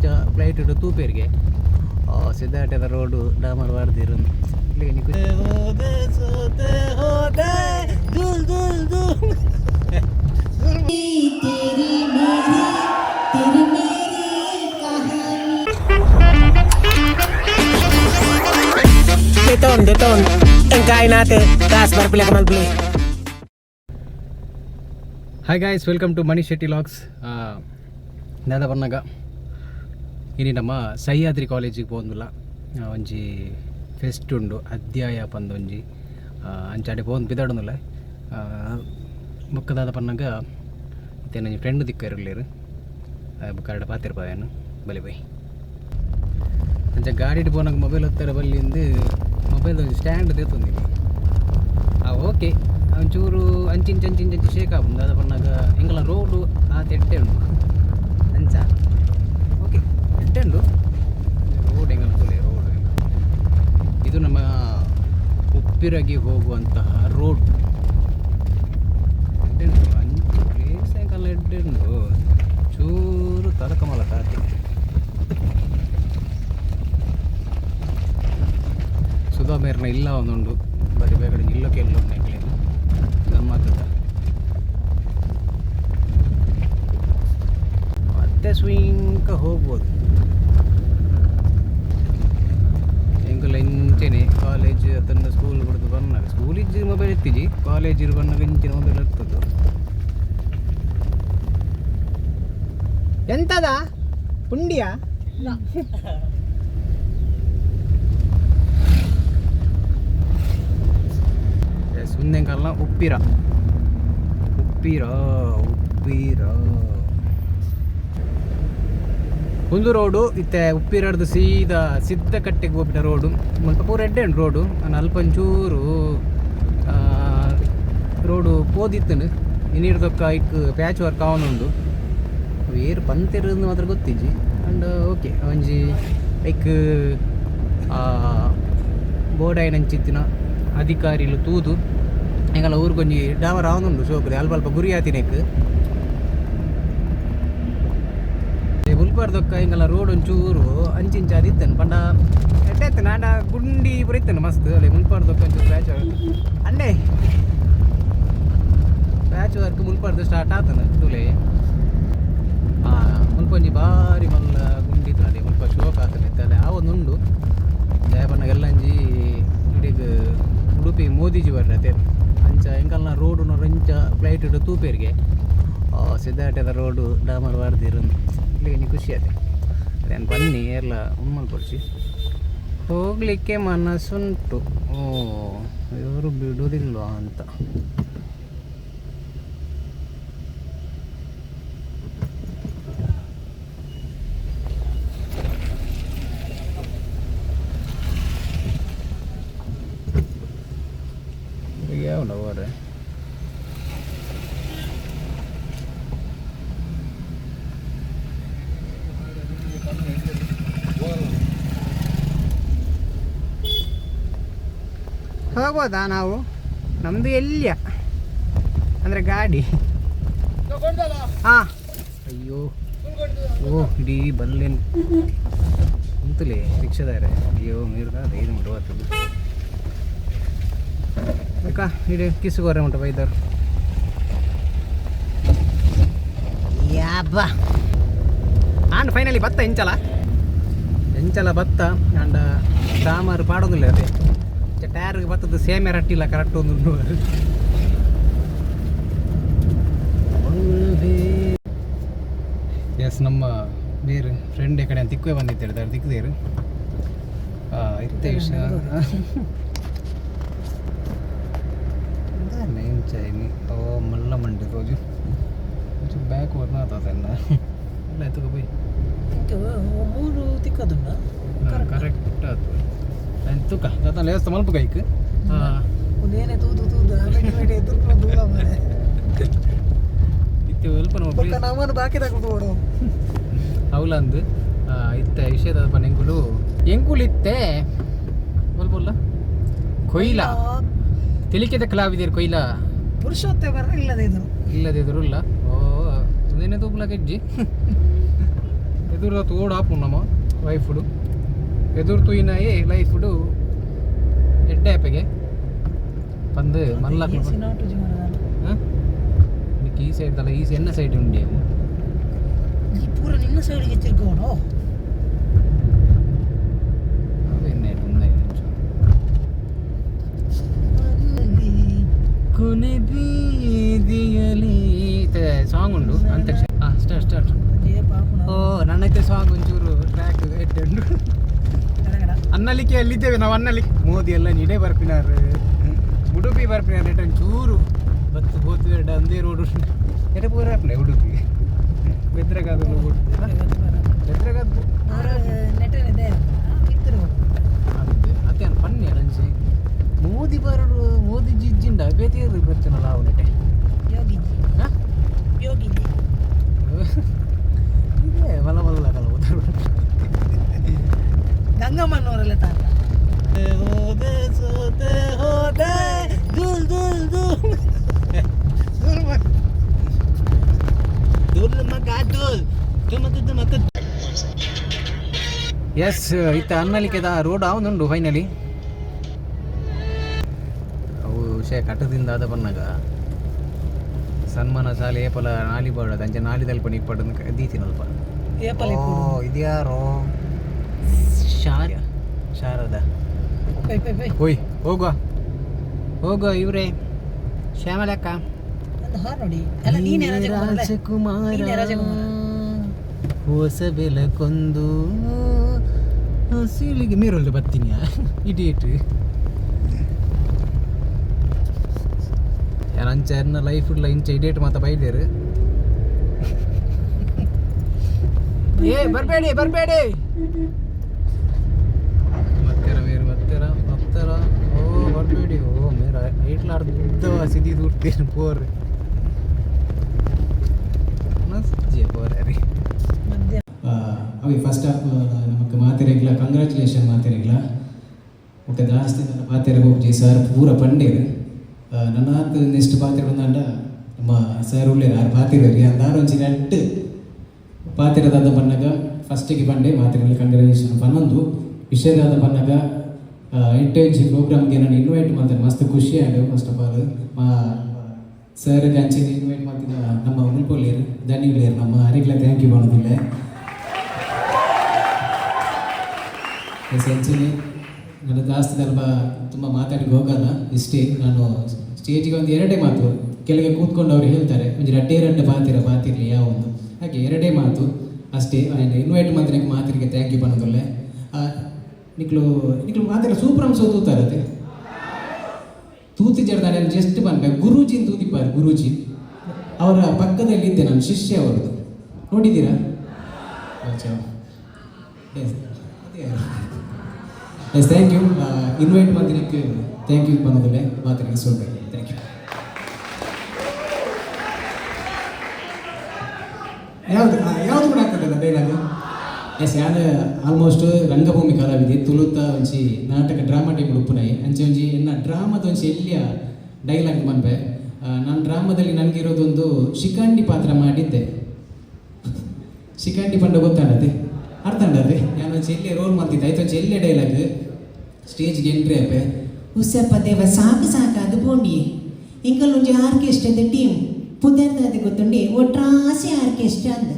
ರಂಚ ಫ್ಲೈಟ್ ಇಡು ತೂಪೇರಿಗೆ ಸಿದ್ದಾಟದ ರೋಡು ಡಾಮರ್ ವಾರ್ದಿರು hi guys, welcome to Manish Shetty vlogs. ದಾದ ಬರ್ನಾಗ ಇನಿ ನಮ್ಮ ಸಹ್ಯಾದ್ರಿ ಕಾಲೇಜಿಗೆ ಹೋಗಿಲ್ಲ. ಒಂಜಿ ಫೆಸ್ಟ್ ಉಂಡು, ಅಧ್ಯಾಯ ಪಂದೊಂಜಿ ಅಂಚಾಡೆ ಹೋಗಿ ಬಿದಾಡೋದಿಲ್ಲ. ಬುಕ್ಕದಾದ ಪನ್ನಾಗ ಮತ್ತೆ ನನ್ನ ಫ್ರೆಂಡ್ ದಿಕ್ಕ ಇರಲಿರು ಬುಕ್ಕಾಡ ಪಾತಿರ್ಪಾಯನು ಬಲಿ ಬೈ ಅಂಚ ಗಾಡಿ ಪೋನಾಗ ಮೊಬೈಲ್ ಹೊತ್ತಾರೆ ಬಲ್ಲಿಂದು ಮೊಬೈಲ್ ಒಂದು ಸ್ಟ್ಯಾಂಡ್ ದೇತೊಂದಿಲ್ಲ. ಓಕೆ ಒಂಚೂರು ಅಂಚಿಂಚಿ ಶೇಕ್ ಆಗ್ಬೋದು. ಅದ ಪನ್ನಾಗ ಎಂಗಲ ರೋಡು ಎಟ್ಟೆ ಉಂಡು ಅಂಚ ಓಕೆ ಎಟ್ಟೆ ಉಂಡು ರೋಡ್ ಎಂಗಲ ತೊಲೆ ರೋಡ್. ಇದು ನಮ್ಮ ಉಪ್ಪಿರಗಿ ಹೋಗುವಂತಹ ರೋಡ್. ಎಡ್ಡೆಂಡು ಅಂಚು ಪ್ಲೇಸ್ ಎಂಗಲ್ಲ ಎಡ್ಡೆಂಡು ಚೂರು ತಲಕಮಲ ತಾತಿ ಸುಧಾ ಮೇರ್ನ ಇಲ್ಲ ಒಂದುಂಡು ಬರೀ ಬೇಗಡೆ ಇಲ್ಲಕ್ಕೆ ಎಲ್ಲ ನೆಕ್ಲೇನು ಗಮ್ಮತ್ತ. ಮತ್ತೆ ಸ್ವಿಂಕ ಹೋಗ್ಬೋದು. ಎಂಕಲ್ಲ ಇಂಚೆನೆ ಕಾಲೇಜ್ ಅದನ್ನು ಸ್ಕೂಲ್ ಬಿಡ್ದು ಬಂದಾಗ ಸ್ಕೂಲಿದ್ದು ಮೊಬೈಲ್ ಎತ್ತಿಜಿ, ಕಾಲೇಜಿಗೆ ಬಂದಾಗ ಇಂಚಿನ ಮೊಬೈಲ್ ಇರ್ತದ್ದು. ಎಂತದ ಪುಂಡಿಯಾ ಮುಂದೆಂಕಲ್ಲ ಉಪ್ಪಿರ ಒಂದು ರೋಡು ಇತ್ತೆ ಉಪ್ಪಿರಡ್ದು ಸೀದಾ ಸಿದ್ದಕಟ್ಟೆಗೆ ಹೋಗ್ಬಿಟ್ಟ ರೋಡು. ಸ್ವಲ್ಪ ಪೂರ ಎಡ್ಡೆ ಉಂಟು ರೋಡು. ನಾನು ಅಲ್ಪಂಚೂರು ರೋಡು ಪೋದಿತ್ತನು ಇನ್ನಿಡ್ದೊಕ್ಕ ಇಕ್ ಪ್ಯಾಚ್ ವರ್ಕ್ ಅವನುಂಡು ಏರು ಪಂತಿರೋದು ಮಾತ್ರ ಗೊತ್ತಿಜ್ಜಿ. ಅಂಡ್ ಓಕೆ ಒಂಜಿ ಲೈಕ್ ಬೋಡಾಯಿನಂಚಿತ್ತಿನ ಅಧಿಕಾರಿಲು ತೂದು ಎಂಗಲ್ಲ ಊರಿಗೊಂಜಿ ಡಾಮರ್ ಅವನುಂಡು ಸೋಕುದೆ ಅಲ್ಪ ಗುರಿ ಆತಿನೆಕ್ ಮುಲ್ಪಾರ್ದೊಕ್ಕ ಹಿಂಗಲ್ಲ ರೋಡ್ ಒಂಚೂರು ಅಂಚಿಂಚ ಅದಿತ್ತನು ಪಂಡ ಎಡ್ಡೆ ನಾಡ ಗುಂಡಿ ಪುರ ಇತ್ತನು ಮಸ್ತ್. ಅಲ್ಲೇ ಮುಲ್ಪಾರ್ದೊಕ್ಕ ಒಂಚೂರು ಪ್ಯಾಚ್ ವರ್ಕ್ ಮುಲ್ಪಾರ್ದು ಸ್ಟಾರ್ಟ್ ಆತನ ತುಲೆ ಮುಲ್ಪೊಂಜಿ ಭಾರಿ ಮಲ್ಲ ಗುಂಡಿ ಇತ್ತು ಅದೇ ಮುಲ್ಪ ಶೋಕ್ ಆತನ ಇತ್ತಲೆ ಆ ಒಂದುಂಡು ದಯಪಣ್ಣಗೆಲ್ಲಂಜಿ ಇಡೀಗ ಉಡುಪಿ ಮೋದಿಜಿ ಬರ್ರತೆ ಅಂಚ ಎಂಕಲ್ನ ರೋಡು ರಂಚ ಫ್ಲೈಟ್ ಇಡು ತೂಪೇರಿಗೆ ಸಿದ್ದಾಟದ ರೋಡು ಡಾಮರ್ ವಾರ್ದಿರು ಇಲ್ಲಿಗೆ ಖುಷಿ ಆಯ್ತು. ಅದೇನು ಬನ್ನಿ ಎಲ್ಲ ಉಮ್ಮಲ್ ಕೊಡಿಸಿ ಹೋಗಲಿಕ್ಕೆ ಮನಸ್ಸುಂಟು. ಇವರು ಬಿಡುವುದಿಲ್ವಾ ಅಂತ ಹೋದ್ರೆ ಹೋಗ್ಬೋದಾ ನಾವು? ನಮ್ಮದು ಎಲ್ಲಿಯ ಅಂದರೆ ಗಾಡಿ. ಹಾಂ ಅಯ್ಯೋ ಇಡೀ ಬಲ್ಲೇನು ಅಂತಲೇ ರಿಕ್ಷಾದಾರೆ. ಅಯ್ಯೋ ಮೀರ್ದ ಏನು ಮಾಡುವತ್ತದು ಅಕ್ಕ ಇಡೀ ಕಿಸುಗೋರೆ ಉಂಟು ಬೈದವ್ರು ಯಾಬ್ಬ ಆಂಡ್ ಫೈನಲಿ ಬತ್ತ ಎಂಚಲ ಬತ್ತ ಆಂಡ ಡಾಮರ್ ಪಾಡೋದಿಲ್ಲ ಅದೇ ಟೈರ್ಗೆ ಬತ್ತದ್ದು ಸೇಮೆ ರಟ್ಟಿಲ್ಲ ಕರೆಕ್ಟ್ ಒಂದು. ಎಸ್ ನಮ್ಮ ಬೇರೆ ಫ್ರೆಂಡ್ ಈ ಕಡೆ ತಿಕ್ಕುವೆ ಬಂದಿತ್ತು ತಿಕ್ಕದೇರು ಇತ್ತೆ ವಿಷಯ ಚೈನಿ ಮಲ್ಲ ಮಂಡಿ ರೋಜು ಬ್ಯಾಕ್ ಬರ್ನಾತನ್ನ ಎಲ್ಲ ಎತ್ತುಕ ಬೈ ಮೂರು ತಿಕ್ಕದುಂಡ ಕರೆಕ್ಟ್ ಆಯ್ತು ತುಕ ದಾತ ಲೇಸ್ತ ಮಲ್ಪ ಕೈಕ್ ಒಂದೇನೆ ತೂದು ಇತ್ತು ಸ್ವಲ್ಪ ನಮ್ಮ ಬಾಕಿ ತಗೊಂಡು ಅವಲಂದು ಇತ್ತ ವಿಷಯದ ಎಂಕುಲು ಇತ್ತೆ ಬಲ್ಬಲ್ಲ ಕೊಯ್ಲ ತಿಳಿಕೆದ ಕಲಾವಿದರು ಕೊಯ್ಲ ಪುರುಷೋತ್ತಮ ಇಲ್ಲದೆ ಇದ್ರು ಇಲ್ಲ ಓ ಅದೇನೇ ತೂಪ್ಲ ಕೆಜ್ಜಿ ಎದುರು ತೋಡು ಆಪುಣ್ಣಮ್ಮ ವೈಫುಡು ಎದುರು ತೂಯಿನಾಯಿ ಲೈಫುಡು ಎಡ್ಡೆ ಆಪೆಗೆ ಬಂದು ಮಲ್ಲ ಈ ಸೈಡ್ ಅಲ್ಲ ಈ ಎನ್ನ ಸೈಡ್ ಉಂಡೆ ಪೂರ ನಿನ್ನ ಸೈಡ್ಗೆ ತಿರ್ಗೋಣ ಕೊನೆ ಬೀದಿಯಲಿ ಸಾಂಗ್ ಉಂಡು ಅಂತ್ಯಕ್ಷರ ಸ್ಟಾರ್ಟ್ ಓ ನನ್ನೈತೆ ಸಾಂಗ್ ಒಂಚೂರು ಟ್ರ್ಯಾಕ್ ಎಟ್ಟುಂಡು ಅನ್ನಲಿಕ್ಕೆ ಅಲ್ಲಿದ್ದೇವೆ ನಾವು ಅನ್ನಲಿಕ್ಕೆ ಮೋದಿ ಎಲ್ಲ ನಿಡೆ ಬರ್ಪಿನಾರು ಉಡುಪಿ ಬರ್ಪಿನಾರು ಎಟ್ಟ ಒಂಚೂರು ಬತ್ತು ಬೋತು ಎರಡ ಒಂದೇ ರೋಡ್ ಎಡೆ ಪೂರ ಹಾಪ್ನೆ ಉಡುಪಿ ಬೆದ್ರಗಾದ ಬೆದ್ರಗಾದ ಅದೇ ಪನ್ನೆ ಅನಂಜಿ ಮೋದಿ ಬರಡು ಮೋದಿ ಜಿಜ್ಜಿಂಡ ಬೇತಿಯರು ಬರ್ತೀನಲ್ಲ ಅವು ನೆಟ್ಟೆ ಇದೇ ಮಲ ಮಲ್ಲ ಕಲ ಗಂಗಮ್ಮನವರೆಲ್ಲ ತಾತ ಹೋದೆ ಸೋತೆ ಹೋದೆ ದುಲ್ ದುಲ್ ದುಲ್ ದುಲ್ ಮಗ ದುಲ್ ತುಮದು ಮಗ ಎಸ್ ಇತ್ತ ಅನ್ನಲಿಕ್ಕೆದ ರೋಡ್ ಅವನುಂಡು ಫೈನಲಿ ಅವು ಕಟ್ಟದಿಂದ ಆದ ಬನ್ನಾಗ ಸನ್ಮಾನ ಶಾಲೆ ಏಪಲ ನಾಲಿ ಬಾಡ ಅಂಚೆ ನಾಲಿದಲ್ಲಿ ಪಣಿ ಇಪ್ಪಡು ದೀತಿನಲ್ಪ ಇದ್ಯಾರೋ ಶಾರದ ಓಯ್ ಹೋಗುವ ಇವ್ರೆ ಶ್ಯಾಮಲಕ್ಕ ರಾಜಕುಮಾರ ಹೊಸ ಬೆಲಕೊಂದು ಸೀಳಿಗೆ ನೀರೊಳ್ಳೆ ಬರ್ತೀನಿ ಇಡೀಟ್ ಅಂಚ ಲೈಫ್ ಇಲ್ಲ ಇಂಚ ಇಡೇಟ್ ಮಾತ ಬೈದೇರು ಏ ಬರಬೇಡಿ ಮತ್ತರ ಓ ಬರಬೇಡಿ ಓ ಮೇರ ಐಟ್ಲ ಅರ್ಧ ಸಿದಿ ದೂಡ್ತೇನೆ ಪೋರ್ ರೀ ಅವಿ ಫಸ್ಟ್ ಆಫ್ ನಮಗೆ ಮಾತೆರೆಗ್ಲ ಕಂಗ್ರ್ಯಾಚುಲೇಷನ್ ಮಾತೆರೆಗ್ಲ ಒಟ್ಟು ಜಾಸ್ತಿ ನನ್ನ ಪಾತೆರೆ ಹೋಗಿ ಸರ್ ಪೂರ ಪಂಡೇರು ನನ್ನ ನೆಕ್ಸ್ಟ್ ಪಾತ್ರೆ ಬಂದಾಂಡ ನಮ್ಮ ಸರ್ ಉಳ್ಳೇರು ಆರು ಪಾತಿರು ರೀ ಅಂದಾರು ಒಂಚಿ ನೆಟ್ಟು ಪಾತಿರದಾದ ಬನ್ನಾಗ ಫಸ್ಟಿಗೆ ಬಂಡೆ ಮಾತಿರಲ್ಲಿ ಕಂಗ್ರ್ಯಾಚುಲೇಷನ್ ಪನ್ನೊಂದು ವಿಷಯದಾದ ಬನ್ನಾಗ ಎಂಟು ಪ್ರೋಗ್ರಾಮ್ಗೆ ನಾನು ಇನ್ವೈಟ್ ಮಾಡ್ತೇನೆ ಮಸ್ತ್ ಖುಷಿ ಆಗಿದೆ ಫಸ್ಟ್ ಆಫ್ ಆಲ್ ಮಾ ಸರ್ಗೆ ಅಂಚಿನ ಇನ್ವೈಟ್ ಮಾಡ್ತಿದ್ದ ನಮ್ಮ ಉಳ್ಕೊಳ್ಳಿರು ಧನ್ಯಗಳೇರು ನಮ್ಮ ಅರಿಗ್ಲ ಥ್ಯಾಂಕ್ ಯು ಮಾಡೋದಿಲ್ಲ ಎಸ್ ಅಂಚಿನಿ ನಾನು ಜಾಸ್ತಿ ಸ್ವಲ್ಪ ತುಂಬ ಮಾತಾಡಿ ಹೋಗಲ್ಲ ಇಷ್ಟೇ ನಾನು ಸ್ಟೇಜಿಗೆ ಒಂದು ಎರಡೇ ಮಾತು ಕೆಳಗೆ ಕೂತ್ಕೊಂಡು ಅವ್ರು ಹೇಳ್ತಾರೆ ಒಂದು ರಡ್ಡೆ ಪಾತಿರಲಿ ಯಾವ ಒಂದು ಹಾಗೆ ಎರಡೇ ಮಾತು ಅಷ್ಟೇ ಇನ್ವೈಟ್ ಮಾಡಿದ್ರೆ ಮಾತಿಗೆ ಥ್ಯಾಂಕ್ ಯು ಮಾಡೋದಿಲ್ಲ ನಿಕ್ಲು ಮಾತಿರ ಸೂಪರ್ ಅಂಶ ತೂತಾರತ್ತೆ ತೂತಿ ಜರ್ದಾನೆ ಜಸ್ಟ್ ಬಂದ ಗುರೂಜಿನ ತೂತಿಪ್ಪಾರು ಗುರೂಜಿ ಅವರ ಪಕ್ಕದಲ್ಲಿ ಇದ್ದೆ ನಾನು ಶಿಷ್ಯ ಅವರದು ನೋಡಿದ್ದೀರಾ ಎಸ್ ಥ್ಯಾಂಕ್ ಯು ಇನ್ವೈಟ್ ಮಾಡಿದ್ದಕ್ಕೆ ಥ್ಯಾಂಕ್ ಯು ಬಂದದಿಲ್ಲ ಮಾತಿಗೆ ಸೋಲ್ಬೇಕು ಥ್ಯಾಂಕ್ ಯು ಯಾವುದು ಕೂಡ ಆಗ್ತದಲ್ಲ ಡೈಲಾಗು ಎಸ್ ನಾನು ಆಲ್ಮೋಸ್ಟ್ ರಂಗಭೂಮಿ ಕಲಾವಿದೆ ತುಳುತ್ತ ಒಂಚಿ ನಾಟಕ ಡ್ರಾಮಾ ಟೈಮ್ ಉಪ್ಪುನಾಯಿ ಅಂಚೆ ಒಂಚಿ ಎನ್ನ ಡ್ರಾಮದ ಒಂಚಿ ಎಲ್ಲಿಯ ಡೈಲಾಗ್ ಬಂದೆ ನಾನು ಡ್ರಾಮಾದಲ್ಲಿ ನನಗಿರೋದೊಂದು ಶಿಖಂಡಿ ಪಾತ್ರ ಮಾಡಿದ್ದೆ ಶಿಖಂಡಿ ಪಂಡ ಗೊತ್ತಾಡತ್ತೆ ಅರ್ಥ ಅಂಡದೆ ನಾನು ಒಂಚಿ ಎಲ್ಲಿ ರೋಲ್ ಮಾಡ್ತಿದ್ದೆ ಆಯ್ತು ಒಂಚಿ ಎಲ್ಲೇ ಡೈಲಾಗ್ ಸ್ಟೇಜ್ಗೆ ಎಂಟ್ರಿ ಆಪೆ ಉಸಪ್ಪ ದೇವ ಸಾಕು ಅದು ಬೋಂಡಿ ಇಂಕಲ್ಲೊಂಜಿ ಆರ್ಕೆಸ್ಟ್ರಾದ ಟೀಮ್ ಪುದರ್ದಾದ ಗೊತ್ತುಂಡಿ ಒಟ್ರಾಸಿ ಆರ್ಕೆಸ್ಟ್ರಾ ಅಂದ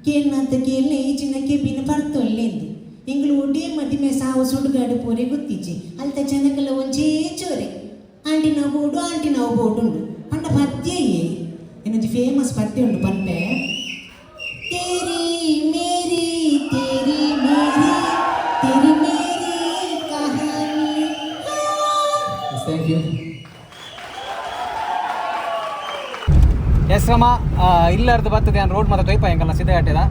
ಕೇಳ್ನಂತ ಕೇಳಲೆ ಈ ಚಿನ್ನ ಕೆಬಿನ ಬರ್ತೊಲ್ಲೆಂದು ಇಂಗ್ಳು ಒಡ್ಡೇ ಮದಿಮೆ ಸಾವು ಸುಡುಗಾಡು ಪೋರೆ ಗೊತ್ತಿಚ್ಚಿ ಅಲ್ತ ಜನಕಲ್ಲ ಒಂಚೇ ಚೋರೆ ಆಂಟಿ ನಾವು ಬೋಡು ಉಂಡು ಪಂಡ ಪದ್ಯಯೇ ಏನೊಂದು ಫೇಮಸ್ ಪದ್ಯ ಉಂಡು ಪಂಪೆ ತೇರಿ ಮೇರಿ ತೇರಿ ಮೇರಿ ತೇರಿ ಮೇರಿ ಕಹಾನಿ. Thank you. ಎಸ್ ರಮ ಇಲ್ಲಾರ್ದು ಬರ್ತದೆ ನಾನು ರೋಡ್ ಮಾತ್ರ ತೊಯ್ಪ ಹೆಂಗಲ್ಲ ಸಿದ್ಧ ಆಟದ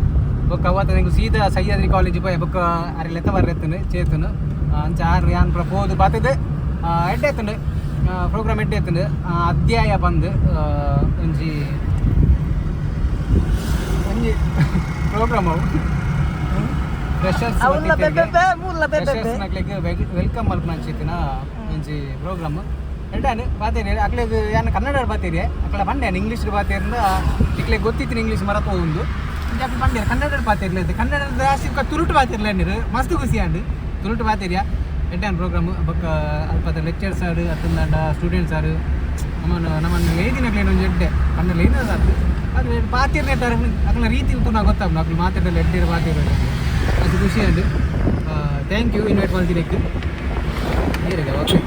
ಬೊಕ್ಕ ಅವತ್ತು ನಿಂಗೆ ಸೀದಾ ಸಹ್ಯಾದ್ರಿ ಕಾಲೇಜ್ ಪೋಯ್ ಬೊಕ್ಕ ಅರೆಲ್ಲ ಎತ್ತ ಬರ್ರೆತ್ತನು ಚೇತನು ಅಂಚ ಆರು ಯಾನ್ ಪ್ರಪೋದು ಬರ್ತದೆ ಎಡ್ಡೆ ಎತ್ತನು ಪ್ರೋಗ್ರಾಮ್ ಎಡ್ಡೆ ಎತ್ತನು ಅಧ್ಯಾಯ ಬಂದು ಒಂಜಿ ಪ್ರೋಗ್ರಾಮ್ ಅವು ಫ್ರೆಶರ್ಸ್ ನಕ್ಲಿಗೆ ವೆಲ್ಕಮ್ ಮಲ್ಪನ ಒಂಜಿ ಪ್ರೋಗ್ರಾಮ್ ಎಡ್ಡಾನು ಬಾತೇರಿ ಅಕ್ಲೆಗ್ ಯಾನು ಕನ್ನಡ ಬಾತೇರಿ ಅಕ್ಲ ಬಂಡೆ ಇಂಗ್ಲೀಷ್ ಬಾತೇರಿಂದ ಇಕ್ಲೆಗ್ ಗೊತ್ತಿತ್ತು ಇಂಗ್ಲೀಷ್ ಮರತ ಒಂದು ಜಾಪಿ ಬಂದಿರ ಕನ್ನಡ ಪಾತಿರ್ಲಿದ್ದು ಕನ್ನಡದ ಜಾಸ್ತಿ ತುಳುಟು ಪಾತಿರ್ಲ ನೀರು ಮಸ್ತ್ ಖುಷಿ ಅಂಡು ತುಳುಟು ಪಾತಿರ್ಯಾ ಎಡ್ಡಾನ್ ಪ್ರೋಗ್ರಾಮ್ ಬೊಕ್ಕ ಅಲ್ಪದ ಲೆಕ್ಚರ್ಸ್ ಆಡು ಅತ್ತಂದ ಸ್ಟೂಡೆಂಟ್ಸ್ ಆಡು ನಮ್ಮನ್ನು ಏದಿನಾಗ್ಲೇನು ಒಂದು ಎಡ್ಡೆ ಕನ್ನಡ ಏನಾದ್ರು ಅದು ಪಾತಿರ್ನೇ ತರ ಅಕ್ಲ ರೀತಿ ಉಂಟು ನಾವು ಗೊತ್ತಾಗ ಅಕ್ಲು ಮಾತಾಡಲು ಎಡ್ಡಿರ ಪಾತಿರೋದು ಅದು ಖುಷಿ ಅಂಡು ಥ್ಯಾಂಕ್ ಯು ಇನ್ವೈಟ್ ಮಾಡ್ತೀನಿ ನೀರಿಗೆ ಓಕೆ